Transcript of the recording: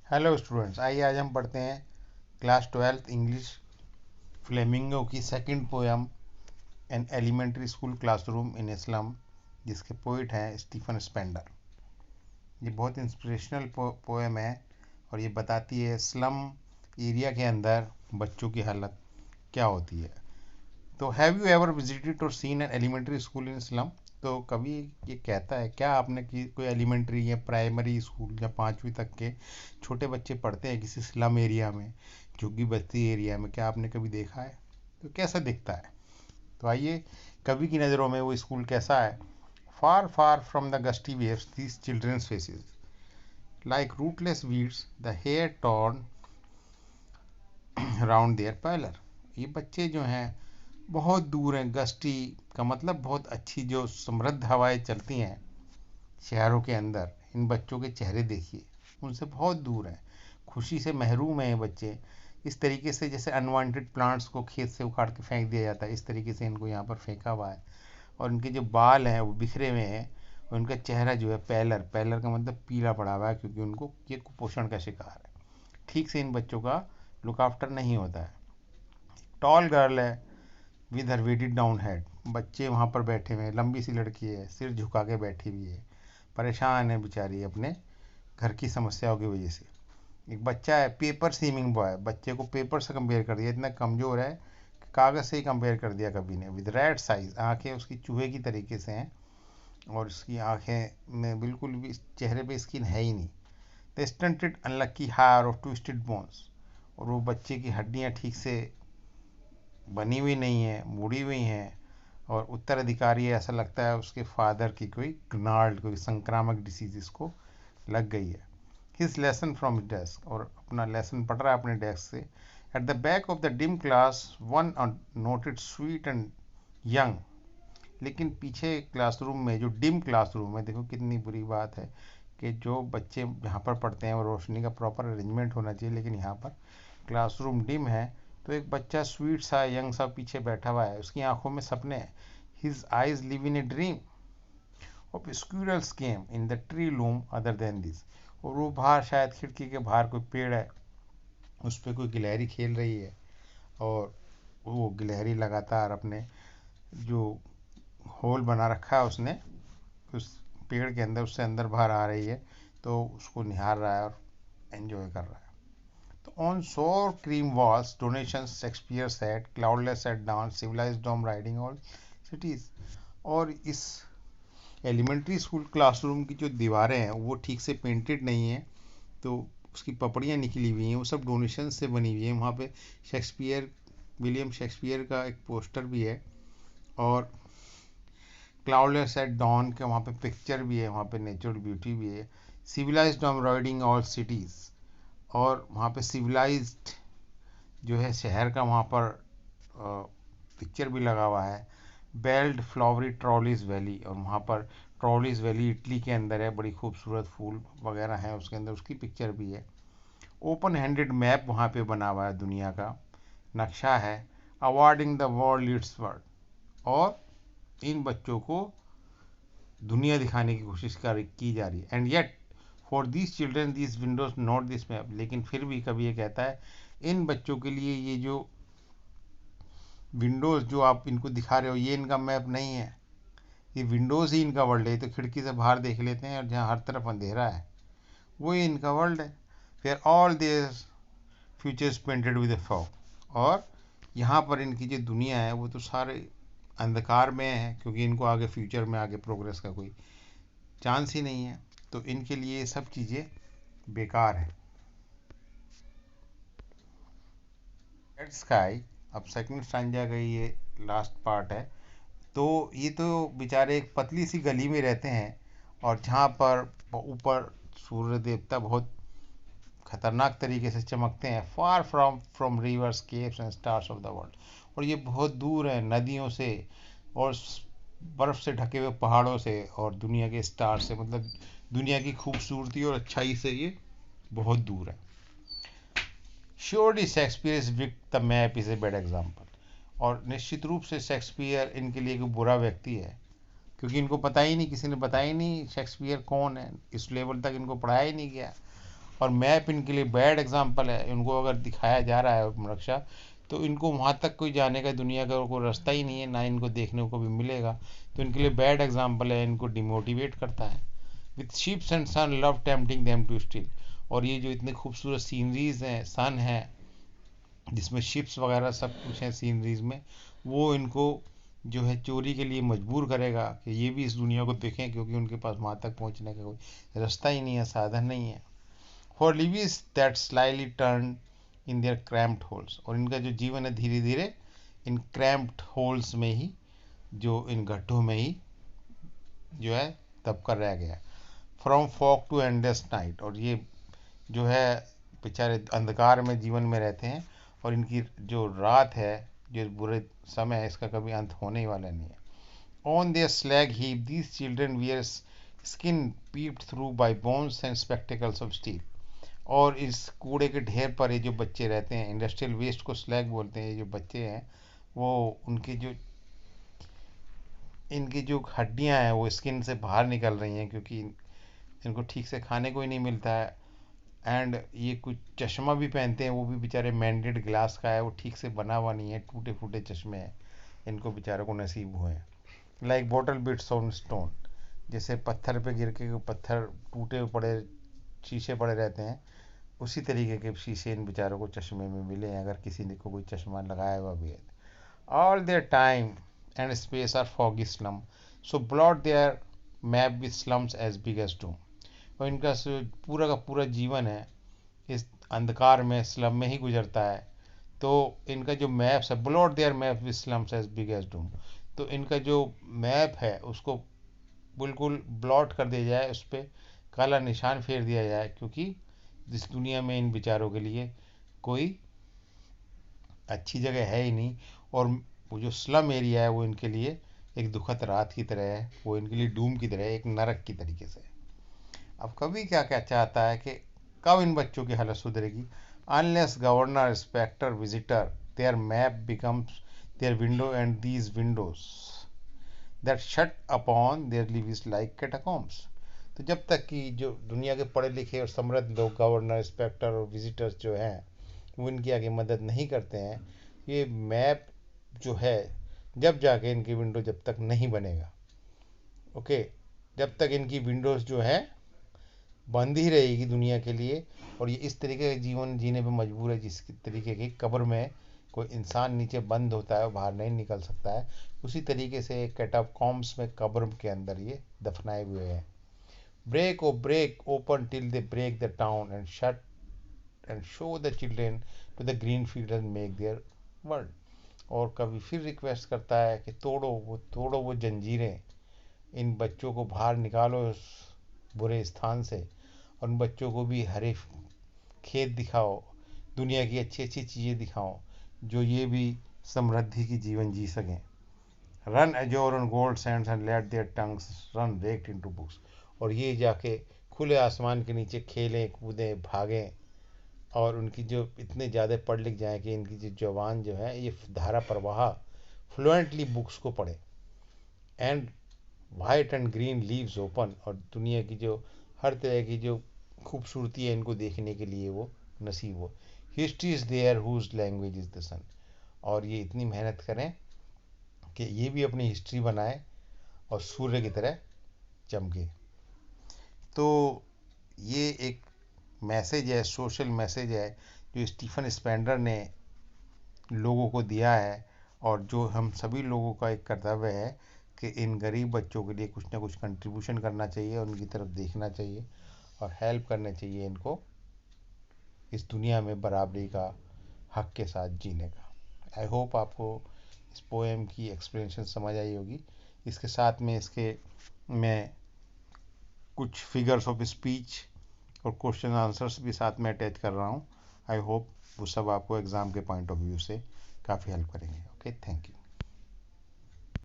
Hello students, आइए आज हम पढ़ते हैं क्लास 12th इंग्लिश फ्लेमिंगो की second poem an elementary school classroom in a slum, जिसके पोइट हैं स्टीफन स्पेंडर। ये बहुत इंस्पिरेशनल पोएम है और ये बताती है स्लम एरिया के अंदर बच्चों की हालत क्या होती है। तो have you ever visited or seen an elementary school in a slum? तो कभी ये कहता है, क्या आपने कोई एलिमेंट्री या प्राइमरी स्कूल या 5वीं तक के छोटे बच्चे पढ़ते हैं किसी स्लम एरिया में, झुग्गी बस्ती एरिया में, क्या आपने कभी देखा है? तो कैसा दिखता है? तो आइए, कवि की नज़रों में वो स्कूल कैसा है। Far far from the gusty waves these children's faces like rootless weeds the hair torn round their pallor. ये बच्चे जो हैं बहुत दूर हैं। गस्टी का मतलब बहुत अच्छी जो समृद्ध हवाएं चलती हैं शहरों के अंदर, इन बच्चों के चेहरे देखिए, उनसे बहुत दूर हैं। खुशी से महरूम हैं ये बच्चे। इस तरीके से जैसे अनवांटेड प्लांट्स को खेत से उखाड़ के फेंक दिया जाता है, इस तरीके से इनको यहाँ पर फेंका हुआ है। और इनके जो बाल हैं वो बिखरे हुए हैं और इनका चेहरा जो है पैलर, पैलर का मतलब पीला पड़ा हुआ है, क्योंकि उनको ये कुपोषण का शिकार है। ठीक से इन बच्चों का लुक आफ्टर नहीं होता है। टॉल गर्ल है with her weighted down head. बच्चे वहाँ पर बैठे हुए हैं, लंबी सी लड़की है, सिर झुका के बैठी हुई है, परेशान है बेचारी अपने घर की समस्याओं की वजह से। एक बच्चा है पेपर सीमिंग बॉय, बच्चे को पेपर से कंपेयर कर दिया, इतना कमज़ोर है कि कागज़ से ही कंपेयर कर दिया कभी ने। विद रैट साइज, आंखें उसकी चूहे की तरीके से हैं और उसकी आंखें में बिल्कुल भी चेहरे पे स्किन है ही नहीं। The stunted unlucky heir of twisted bones, और वो बच्चे की हड्डियाँ ठीक से बनी हुई नहीं है, मुड़ी हुई हैं। और उत्तराधिकारी ऐसा लगता है उसके फादर की कोई ग्नार्ड, कोई संक्रामक डिसीज इसको लग गई है। हिज लेसन फ्रॉम डेस्क, और अपना लेसन पढ़ रहा है अपने डेस्क से। At the back of the dim class one noted sweet and young. लेकिन पीछे क्लासरूम में, जो डिम क्लासरूम है, देखो कितनी बुरी बात है कि जो बच्चे यहाँ पर पढ़ते हैं वो रोशनी का प्रॉपर अरेंजमेंट होना चाहिए, लेकिन यहाँ पर क्लासरूम डिम है। तो एक बच्चा स्वीट सा यंग सा पीछे बैठा हुआ है, उसकी आंखों में सपने हैं। His eyes live in a dream of squirrels game in the tree loom other than this. और वो बाहर, शायद खिड़की के बाहर कोई पेड़ है, उस पर कोई गिलहरी खेल रही है और वो गिलहरी लगातार अपने जो होल बना रखा है उसने उस पेड़ के अंदर, उससे अंदर बाहर आ रही है, तो उसको निहार रहा है और एंजॉय कर रहा है। तो on sour cream walls donation Shakespeare set cloudless at dance civilise dome riding all cities. और इस एलिमेंट्री स्कूल क्लासरूम की जो दीवारें हैं वो ठीक से पेंटेड नहीं है, तो उसकी पपड़ियाँ निकली हुई हैं, वो सब डोनेशन से बनी हुई हैं। वहाँ पे शेक्सपियर, विलियम शेक्सपियर का एक पोस्टर भी है, और क्लाउडलेस एट डॉन के वहाँ पे पिक्चर भी है, वहाँ पे नेचुरल ब्यूटी भी है। सिविलाइज्ड एम्ब्रॉयडिंग ऑल सिटीज़, और वहाँ पे सिविलाइज्ड जो है शहर का वहाँ पर पिक्चर भी लगा हुआ है। बेल्ड फ्लावरी ट्रॉलीज वैली, और वहाँ पर ट्रॉलीज वैली इटली के अंदर है, बड़ी खूबसूरत फूल वगैरह हैं उसके अंदर, उसकी पिक्चर भी है। ओपन हैंडेड मैप वहाँ पे बना हुआ है, दुनिया का नक्शा है। Awarding the world it's world, और इन बच्चों को दुनिया दिखाने की कोशिश की जा रही है। And yet for these children this Windows not this map, लेकिन फिर भी कभी ये कहता है इन बच्चों के लिए ये जो विंडोज़ जो आप इनको दिखा रहे हो ये इनका मैप नहीं है, ये विंडोज़ ही इनका वर्ल्ड है। तो खिड़की से बाहर देख लेते हैं और जहाँ हर तरफ अंधेरा है वही इनका वर्ल्ड है। फिर all this futures painted with A fog, और यहाँ पर इनकी जो दुनिया है वो तो सारे अंधकार में है, क्योंकि इनको आगे फ्यूचर में आगे प्रोग्रेस का कोई चांस ही नहीं है। तो इनके लिए ये सब चीज़ें बेकार है। रेड स्काई, अब सेकंड स्टैंजा का ये लास्ट पार्ट है। तो ये तो बेचारे एक पतली सी गली में रहते हैं, और जहाँ पर ऊपर सूर्य देवता बहुत खतरनाक तरीके से चमकते हैं। Far from reverse caves and stars of the world, और ये बहुत दूर है नदियों से और बर्फ़ से ढके हुए पहाड़ों से और दुनिया के स्टार से, मतलब दुनिया की खूबसूरती और अच्छाई से ये बहुत दूर है। Surely Shakespeare is wick the map is a bad example, और निश्चित रूप से शेक्सपियर इनके लिए एक बुरा व्यक्ति है, क्योंकि इनको पता ही नहीं, किसी ने बताया ही नहीं शेक्सपियर कौन है, इस लेवल तक इनको पढ़ाया ही नहीं गया। और मैप इनके लिए बैड एग्जाम्पल है। इनको अगर दिखाया जा रहा है नक्शा, तो इनको वहाँ तक कोई जाने का दुनिया का कोई रास्ता ही नहीं है, ना इनको देखने को भी मिलेगा, तो इनके लिए बैड एग्जाम्पल है, इनको डिमोटिवेट करता है। With ships and sun love tempting them to steal. और ये जो इतने खूबसूरत सीनरीज हैं, सन है जिसमें शिप्स वगैरह सब कुछ है सीनरीज में, वो इनको जो है चोरी के लिए मजबूर करेगा कि ये भी इस दुनिया को देखें, क्योंकि उनके पास वहाँ तक पहुँचने का कोई रास्ता ही नहीं है, साधन नहीं है। For Lewis that slightly turn in their cramped holes. और इनका जो जीवन है धीरे धीरे इन क्रैम्प्ड होल्स में ही, जो इन गड्ढों में ही जो है दब कर रह गया। From fog to endless night. और ये जो है बेचारे अंधकार में जीवन में रहते हैं, और इनकी जो रात है, जो बुरे समय है, इसका कभी अंत होने ही वाला नहीं है। On their slag heap these children wear skin peeped through bye bones and spectacles of steel. और इस कूड़े के ढेर पर ये जो बच्चे रहते हैं, इंडस्ट्रियल वेस्ट को स्लैग बोलते हैं, ये जो बच्चे हैं वो उनकी जो इनकी जो हड्डियां हैं वो स्किन से बाहर निकल रही हैं, क्योंकि इनको ठीक से खाने को ही नहीं मिलता है। एंड ये कुछ चश्मा भी पहनते हैं, वो भी बेचारे मैंडेड ग्लास का है, वो ठीक से बना हुआ नहीं है, टूटे फूटे चश्मे हैं इनको बेचारों को नसीब हुए हैं। Like bottle beads on stone. जैसे पत्थर पे गिर के पत्थर टूटे पड़े शीशे पड़े रहते हैं, उसी तरीके के शीशे इन बेचारों को चश्मे में मिले हैं, अगर किसी ने को कोई चश्मा लगाया हुआ भी है। All their time and space are foggy slum, so blot their map with slums as big as doom. और इनका पूरा का पूरा जीवन है इस अंधकार में, स्लम में ही गुजरता है। तो इनका जो मैप्स है, blot their map with slums as big as doom, तो इनका जो मैप है उसको बिल्कुल ब्लॉट कर दिया जाए, उस पर काला निशान फेर दिया जाए, क्योंकि जिस दुनिया में इन बेचारों के लिए कोई अच्छी जगह है ही नहीं। और वो जो स्लम एरिया है वो इनके लिए एक दुखद रात की तरह है, वो इनके लिए डूम की तरह है, एक नरक की तरीके से। अब कभी क्या क्या चाहता है कि कब इन बच्चों की हालत सुधरेगी। Unless governor inspector visitor their map becomes their window and these windows that shut upon their lives like catacombs. तो जब तक कि जो दुनिया के पढ़े लिखे और समृद्ध लोग, गवर्नर इंस्पेक्टर और विजिटर्स जो हैं, वो इनकी आगे मदद नहीं करते हैं, ये मैप जो है जब जाके इनकी विंडो जब तक नहीं बनेगा, ओके, जब तक इनकी विंडोज़ जो है बंद ही रहेगी दुनिया के लिए, और ये इस तरीके का जीवन जीने पे मजबूर है जिस तरीके की कब्र में कोई इंसान नीचे बंद होता है, बाहर नहीं निकल सकता है, उसी तरीके से कैटाकॉम्स में कब्र के अंदर ये दफनाए हुए हैं। Break open till they break the town and shut and show the children to the green field and make their world. और कभी फिर रिक्वेस्ट करता है कि तोड़ो वो जंजीरें, इन बच्चों को बाहर निकालो उस बुरे स्थान से, और उन बच्चों को भी हरे खेत दिखाओ, दुनिया की अच्छी अच्छी चीज़ें दिखाओ, जो ये भी समृद्धि की जीवन जी सकें। Run azure on gold sands and let their tongues run wrecked into books. और ये जाके खुले आसमान के नीचे खेलें कूदें भागें, और उनकी जो इतने ज़्यादा पढ़ लिख जाएँ कि इनकी जो जवान जो है ये धारा प्रवाह फ्लुएंटली बुक्स को पढ़े। And white and green leaves open. और दुनिया की जो हर तरह की जो खूबसूरती है इनको देखने के लिए वो नसीब हो। History is their whose language is the sun. और ये इतनी मेहनत करें कि ये भी अपनी हिस्ट्री बनाए और सूर्य की तरह चमके। तो ये एक मैसेज है, सोशल मैसेज है, जो स्टीफन स्पेंडर ने लोगों को दिया है, और जो हम सभी लोगों का एक कर्तव्य है कि इन गरीब बच्चों के लिए कुछ ना कुछ कंट्रीब्यूशन करना चाहिए, उनकी तरफ देखना चाहिए और हेल्प करना चाहिए इनको इस दुनिया में बराबरी का हक के साथ जीने का। आई होप आपको इस पोएम की एक्सप्लेनेशन समझ आई होगी। इसके साथ में इसके मैं कुछ फिगर्स ऑफ स्पीच और क्वेश्चन आंसर्स भी साथ में अटैच कर रहा हूँ। आई होप वो सब आपको एग्ज़ाम के पॉइंट ऑफ व्यू से काफ़ी हेल्प करेंगे। Okay, thank you.